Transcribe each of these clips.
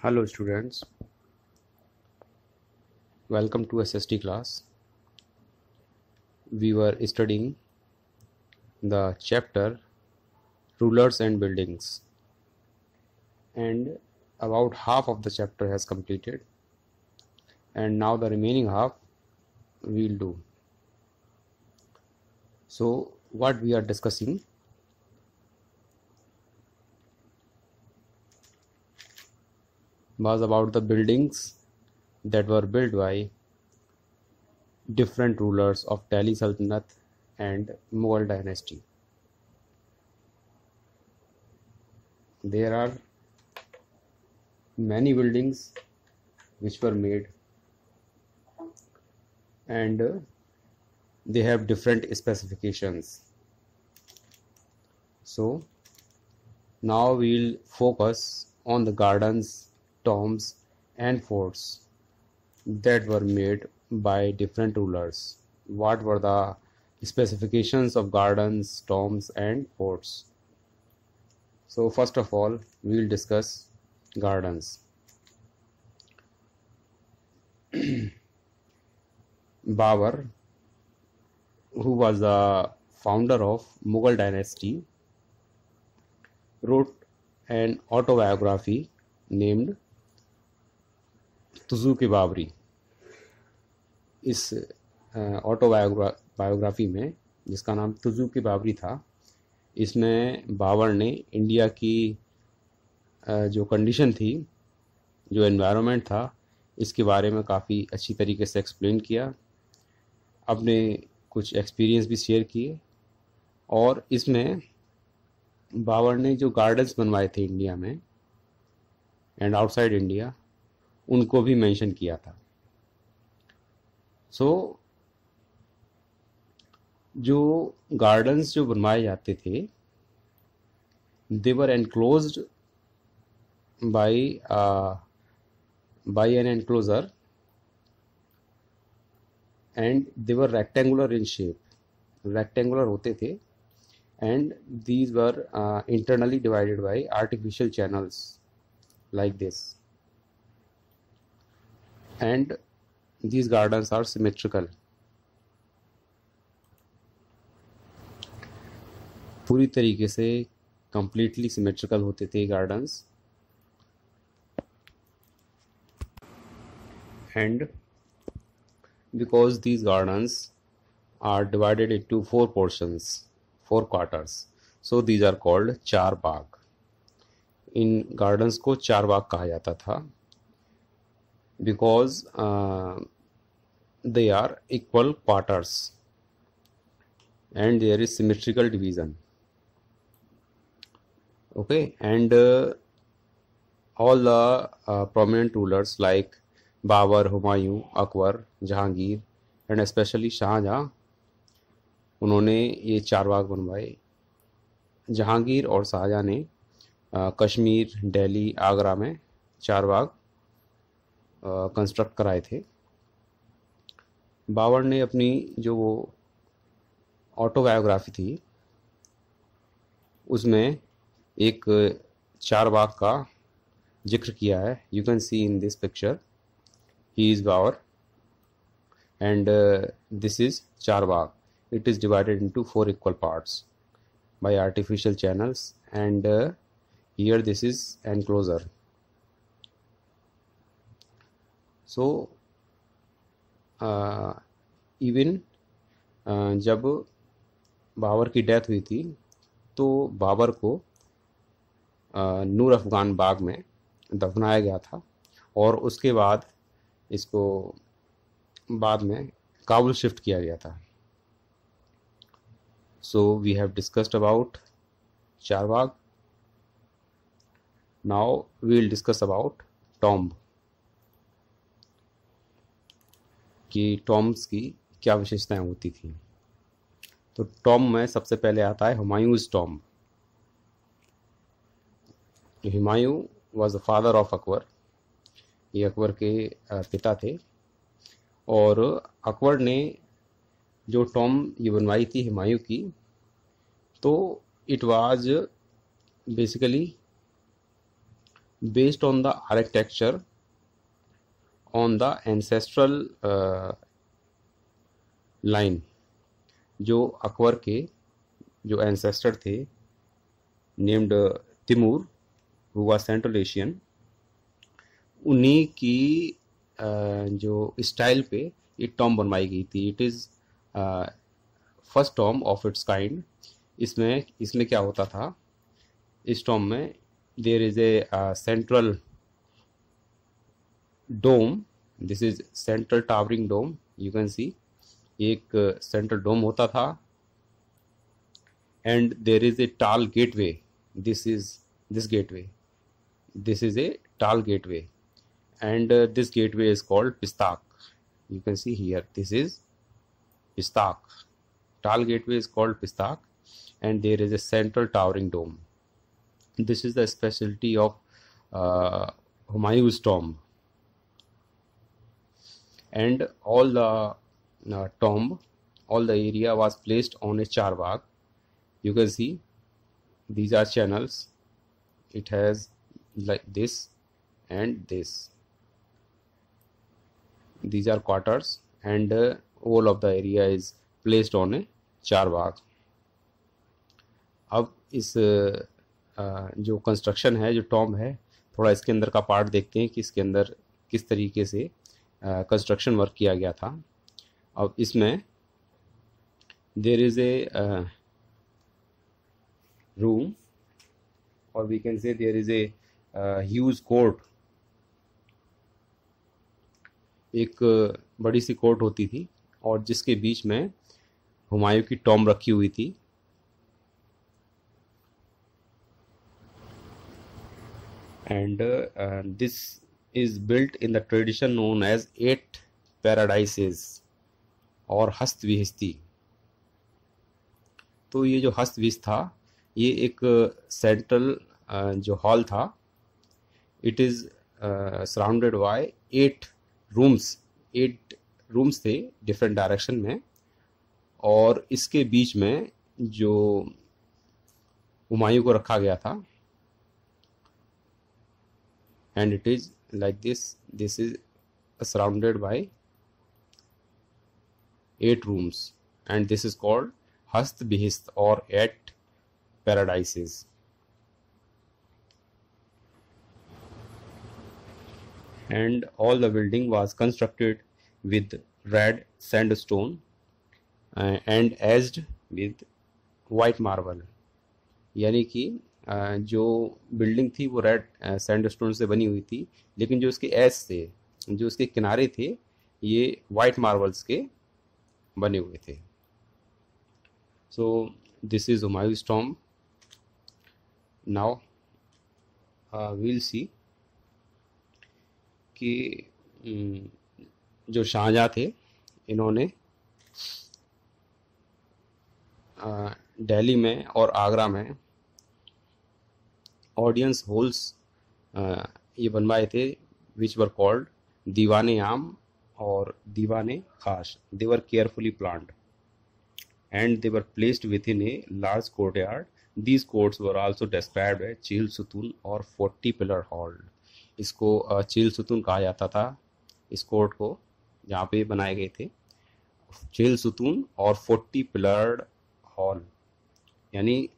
Hello students, welcome to SST class. We were studying the chapter Rulers and Buildings, and about half of the chapter has completed, and now the remaining half we'll do. So what we are discussing was about the buildings that were built by different rulers of Delhi Sultanate and Mughal dynasty. There are many buildings which were made, and they have different specifications. So now we'll focus on the gardens, tombs and forts that were made by different rulers. What were the specifications of gardens, tombs and forts? So first of all, we'll discuss gardens. Babur, who was the founder of Mughal dynasty, wrote an autobiography named तुज़ुक-ए-बाबरी. इस autobiography में, जिसका नाम तुज़ुक-ए-बाबरी था, इसमें बाबर ने India की जो condition थी, जो एनवायरनमेंट था, इसके बारे में काफ़ी अच्छी तरीके से एक्सप्लेन किया, अपने कुछ एक्सपीरियंस भी शेयर किए, और इसमें बाबर ने जो गार्डन्स बनवाए थे इंडिया में एंड आउटसाइड इंडिया, उनको भी मेंशन किया था. सो जो गार्डन्स जो बनवाए जाते थे, they were enclosed by an enclosure and they were rectangular in shape. Rectangular होते थे and these were internally divided by artificial channels like this, and these gardens are symmetrical. पूरी तरीके से completely symmetrical होते थे gardens, and because these gardens are divided into four portions, four quarters, so these are called चार बाग. In gardens को चार बाग कहा जाता था, because they are equal quarters and there is symmetrical division. Okay, and all the prominent rulers like Babur, Humayun, Akbar, Jahangir and specially Shahjahan, उन्होंने ये चार बाग बनवाए. जहांगीर और शाहजहां ने कश्मीर, दिल्ली, आगरा में चार बाग कंस्ट्रक्ट कराए थे. बाबर ने अपनी जो वो ऑटोबायोग्राफी थी, उसमें एक चार बाग का जिक्र किया है. You can see in this picture, he is Babur and this is Char Bagh. It is divided into four equal parts by artificial channels, and here this is enclosure. So even जब बाबर की डेथ हुई थी, तो बाबर को नूर अफगान बाग में दफनाया गया था, और उसके बाद इसको बाद में काबुल शिफ्ट किया गया था. So we have discussed about चार बाग. Now we will discuss about tomb, कि टॉम्ब्स की क्या विशेषताएं होती थी. तो टॉम्ब में सबसे पहले आता है Humayun's tomb. Humayun was the father of Akbar. ये अकबर के पिता थे, और अकबर ने जो टॉम्ब ये बनवाई थी हुमायूं की, तो it was basically based on the architecture on the ancestral line। जो अकबर के जो एंसेस्टर थे named Timur who was central Asian, उन्हीं की जो स्टाइल पे ये टॉम बनवाई गई थी। It is first tomb of its kind. इसमें क्या होता था, इस टॉम में there is a central dome, this is central towering dome, you can see एक सेंट्रल डोम होता था, एंड देयर इज ए टाल gateway, this is this gateway, this is a टाल gateway, and this gateway is called Pistak. You can see here, this is Pistak. Tall gateway is called Pistak, and there is a central towering dome. This is the specialty of Humayun's tomb. And all the tomb, all the area was placed on a charbagh. You can see these are channels. It has like this and this. These are quarters, and all of the area is placed on a charbagh. अब इस जो construction है, जो Tom है, थोड़ा इसके अंदर का पार्ट देखते हैं कि इसके अंदर किस तरीके से कंस्ट्रक्शन वर्क किया गया था। अब इसमें देयर इज ए रूम, और we can say there is a huge court. एक बड़ी सी कोर्ट होती थी, और जिसके बीच में हुमायूं की टॉम रखी हुई थी। And this is built in the tradition known as 8 paradises और हस्तविहस्ती। तो ये जो हस्तविहस्त था, ये एक सेंट्रल जो हॉल था, it is surrounded by 8 rooms थे डिफरेंट डायरेक्शन में, और इसके बीच में जो हुमायूं को रखा गया था, and it is like this is surrounded by 8 rooms, and this is called Hasht Bihisht और 8 पैराडाइसेस। And all the building was constructed with red sandstone and edged with white marble। यानी कि जो बिल्डिंग थी वो रेड सैंडस्टोन से बनी हुई थी, लेकिन जो उसके एज थे, जो उसके किनारे थे, ये वाइट मार्बल्स के बने हुए थे। So this is Humayun's tomb। Now we'll see कि जो शाहजहाँ थे, इन्होंने दिल्ली में और आगरा में ऑडियंस हॉल्स ये बनवाए थे, विच वर कॉल्ड दीवाने आम और दीवाने खास। They were carefully planned and they were placed within a large courtyard. These courts were also described as चील सुतून और 40 पिलर हॉल। इसको चील सुतून कहा जाता था, इस कोर्ट को जहाँ पे बनाए गए थे। चील सुतून और 40 पिलर्ड हॉल, यानी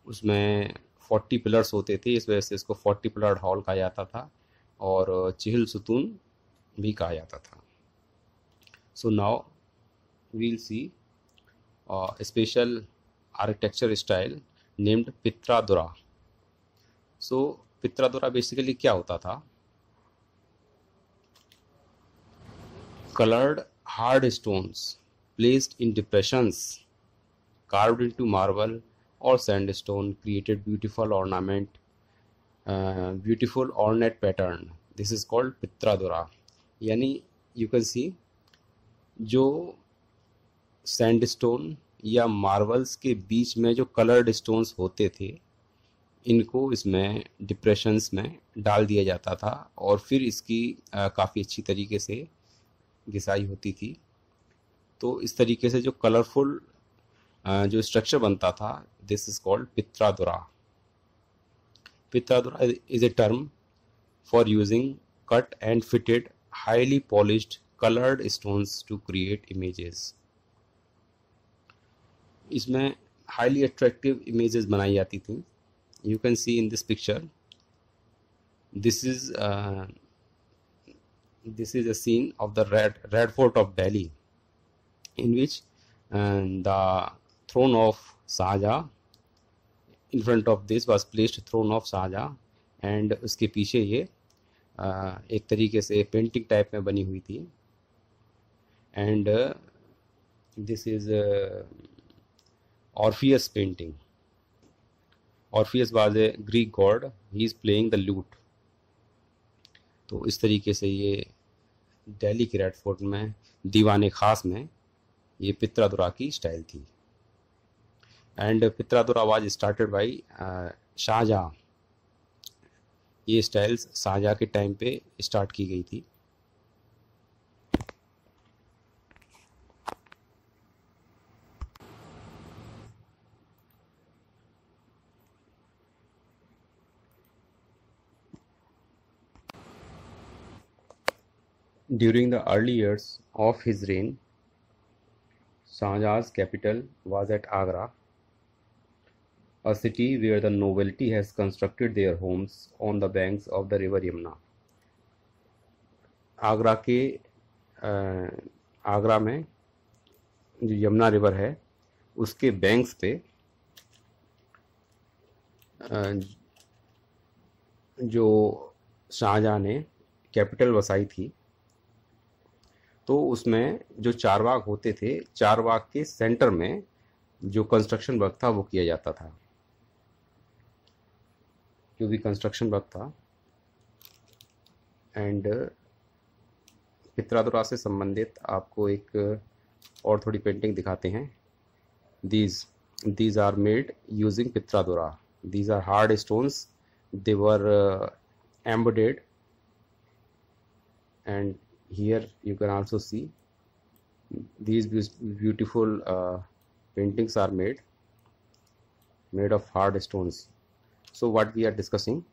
उसमें 40 पिलर्स होते थे, इस वजह से इसको 40 पिलर्ड हॉल कहा जाता था, और चील सुतून भी कहा जाता था। सो नाउ वील सी स्पेशल आर्किटेक्चर स्टाइल नेम्ड पित्रादुरा। सो पित्रादुरा बेसिकली क्या होता था? Colored hard stones placed in depressions carved into marble or sandstone created beautiful ornate pattern. This is called Pitradura। यानी you can see जो सैंडस्टोन या marbles के बीच में जो coloured stones होते थे, इनको इसमें डिप्रेशंस में डाल दिया जाता था, और फिर इसकी काफ़ी अच्छी तरीके से घिसाई होती थी। तो इस तरीके से जो कलरफुल जो स्ट्रक्चर बनता था, this is called pietra dura. Pietra dura is a term for using cut and fitted highly polished colored stones to create images. इसमें highly attractive images बनाई जाती थी. You can see in this picture. This is a scene of the Red Fort of Delhi, in which the throne of Shahjahan, in front of this was placed throne of Shahjahan, and उसके पीछे ये एक तरीके से painting type में बनी हुई थी. And this is Orpheus painting. Orpheus was a Greek god. He is playing the lute. तो इस तरीके से ये दिल्ली के रेड फोर्ट में दीवाने खास में ये पित्रादुरा की स्टाइल थी. And pietra dura was started by Shahjahan. ये स्टाइल्स शाहजहां के टाइम पे स्टार्ट की गई थी. During the early years of his reign, Shahjahan's capital was at Agra, a city where the nobility has constructed their homes on the banks of the river Yamuna. Agra में जो Yamuna river है उसके banks पे जो शाहजहां ने कैपिटल बसाई थी, तो उसमें जो चारबाग होते थे, चारबाग के सेंटर में जो कंस्ट्रक्शन वर्क था वो किया जाता था. जो भी कंस्ट्रक्शन वर्क था. एंड पित्रादुरा से संबंधित आपको एक और थोड़ी पेंटिंग दिखाते हैं. these are made using पित्रादुरा. these are hard stones. they were embedded, and here you can also see these beautiful paintings are made of hard stones. So what we are discussing,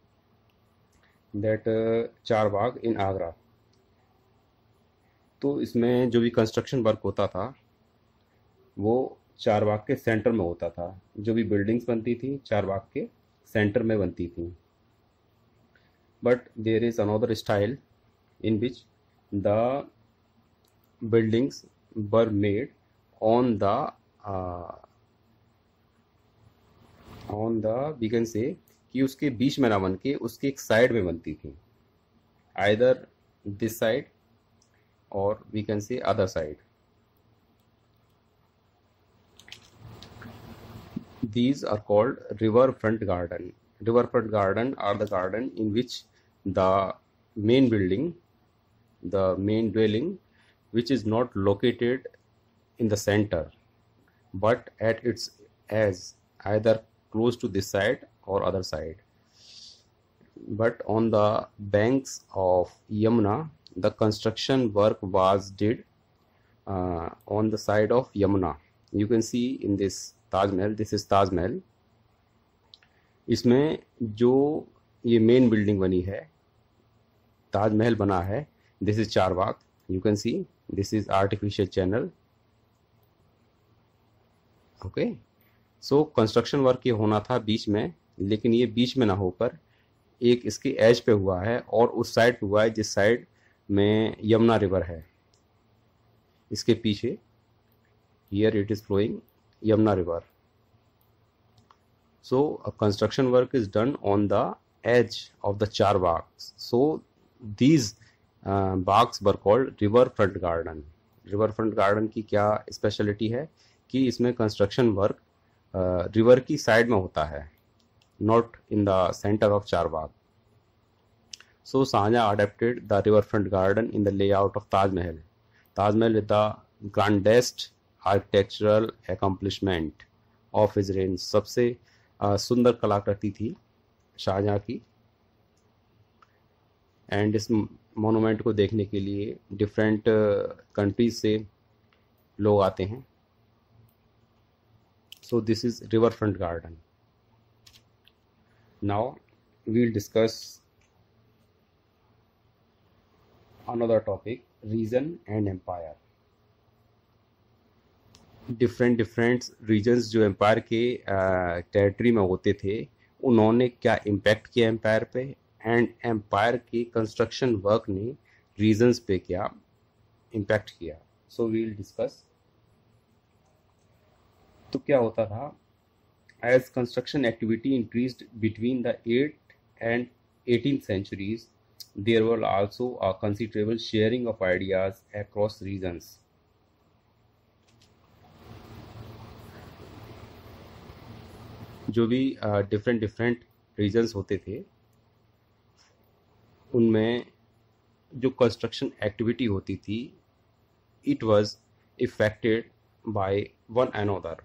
that Charbagh इन आगरा. तो इसमें जो भी construction work होता था वो चारबाग के centre में होता था. जो भी बिल्डिंग्स बनती थी चारबाग के सेंटर में बनती थी. But there is another style in which the buildings were made on the we can say कि उसके बीच में ना बन के उसके एक साइड में बनती थी. either this side or we can say other side. These are called riverfront garden. Riverfront garden are the garden in which the main building, the main dwelling, which is not located in the center but at its edge, either close to this side or other side. But on the banks of Yamuna, the construction work was did on the side of Yamuna. You can see in this Taj Mahal. This is Taj Mahal. इसमें जो ये main building बनी है, ताज महल बना है, this is Charbagh. You can see this is artificial channel. Okay. So construction work ये होना था बीच में, लेकिन ये बीच में ना होकर एक इसके एज पे हुआ है और उस साइड पे हुआ है जिस साइड में यमुना रिवर है. इसके पीछे here it is flowing Yamuna river. So a construction work is done on the edge of the charbags. So these bags were called riverfront garden. Riverfront garden की क्या स्पेशलिटी है कि इसमें कंस्ट्रक्शन वर्क रिवर की side में होता है, not in the center of charbag. So Shahjahan adapted the riverfront garden in the layout of Taj Mahal. Taj Mahal with the grandest architectural accomplishment of his reign. सबसे सुंदर कलाकृति थी शाहजहां की. And इस मोनूमेंट को देखने के लिए डिफरेंट कंट्रीज से लोग आते हैं. So this is river front garden. Now we will discuss another topic, region and empire. Different regions जो एम्पायर के टेरिटरी में होते थे, उन्होंने क्या इम्पैक्ट किया एम्पायर पे, एंड एम्पायर के कंस्ट्रक्शन वर्क ने रीजन्स पे क्या इम्पैक्ट किया. So we will discuss. तो क्या होता था, as construction activity increased between the 8th and 18th centuries, there were also a considerable sharing of ideas across regions. जो भी डिफरेंट रीजन्स होते थे, उनमें जो कंस्ट्रक्शन एक्टिविटी होती थी, it was affected by one another.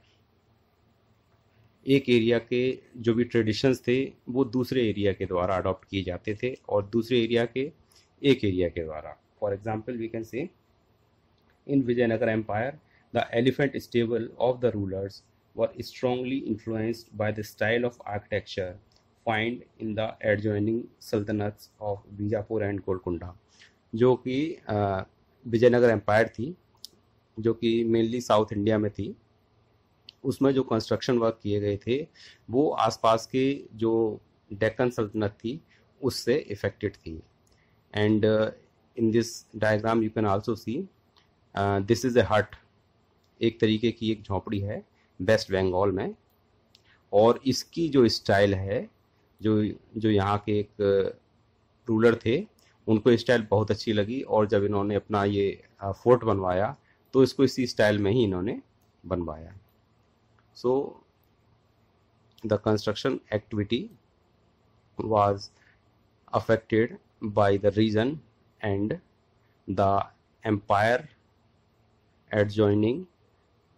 एक एरिया के जो भी ट्रेडिशंस थे वो दूसरे एरिया के द्वारा अडॉप्ट किए जाते थे, और दूसरे एरिया के एक एरिया के द्वारा. For example we can say in Vijayanagar empire the elephant stable of the rulers were strongly influenced by the style of architecture found in the adjoining sultanates of Bijapur and Golconda. जो कि विजयनगर एम्पायर थी, जो कि mainly south India में थी, उसमें जो construction work किए गए थे वो आसपास के जो डेक्कन सल्तनत थी उससे इफेक्टेड थी. And in this diagram you can also see this is a हट. एक तरीके की एक झोंपड़ी है वेस्ट बंगाल में, और इसकी जो स्टाइल है, जो यहाँ के एक रूलर थे, उनको स्टाइल बहुत अच्छी लगी, और जब इन्होंने अपना ये फोर्ट बनवाया तो इसको इसी स्टाइल में ही इन्होंने बनवाया. So the construction activity was affected by the region and the empire adjoining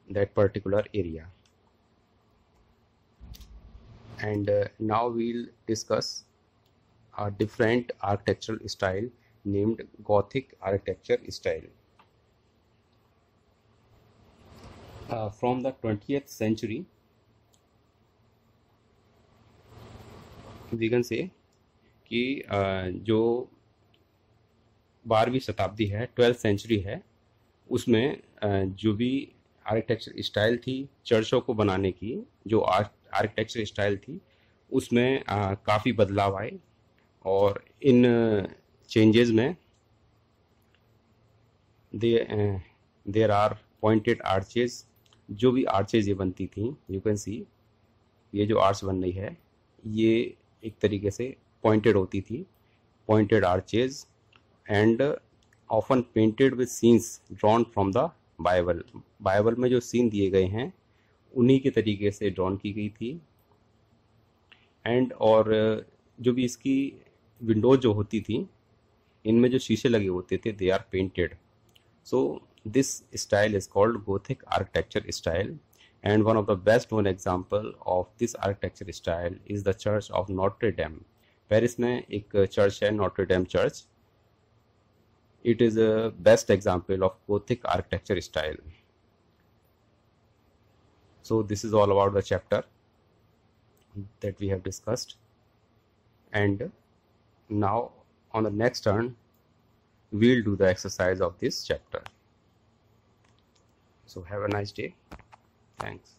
that particular area. And now we'll discuss a different architectural style named Gothic architecture style. From the 20th century, we can say कि जो 12वीं शताब्दी है, 12th century है, उसमें जो भी architecture style थी चर्चों को बनाने की, जो आर्किटेक्चर स्टाइल थी उसमें काफ़ी बदलाव आए. और इन चेंजेस में देर आर पॉइंटेड आर्चेज. जो भी आर्चेज ये बनती थी, यू कैन सी ये जो आर्च बन रही है ये एक तरीके से पॉइंटेड होती थी, pointed arches, and often painted with scenes drawn from the Bible. Bible में जो सीन दिए गए हैं उन्हीं के तरीके से ड्रॉन की गई थी. एंड और जो भी इसकी विंडोज जो होती थी, इनमें जो शीशे लगे होते थे, they are painted. So this style is called Gothic architecture style. And one of the best known example of this architecture style is the church of Notre Dame. Paris में एक चर्च है, Notre Dame church. It is a best example of Gothic architecture style. So this is all about the chapter that we have discussed, and now on the next turn we'll do the exercise of this chapter. So have a nice day. Thanks.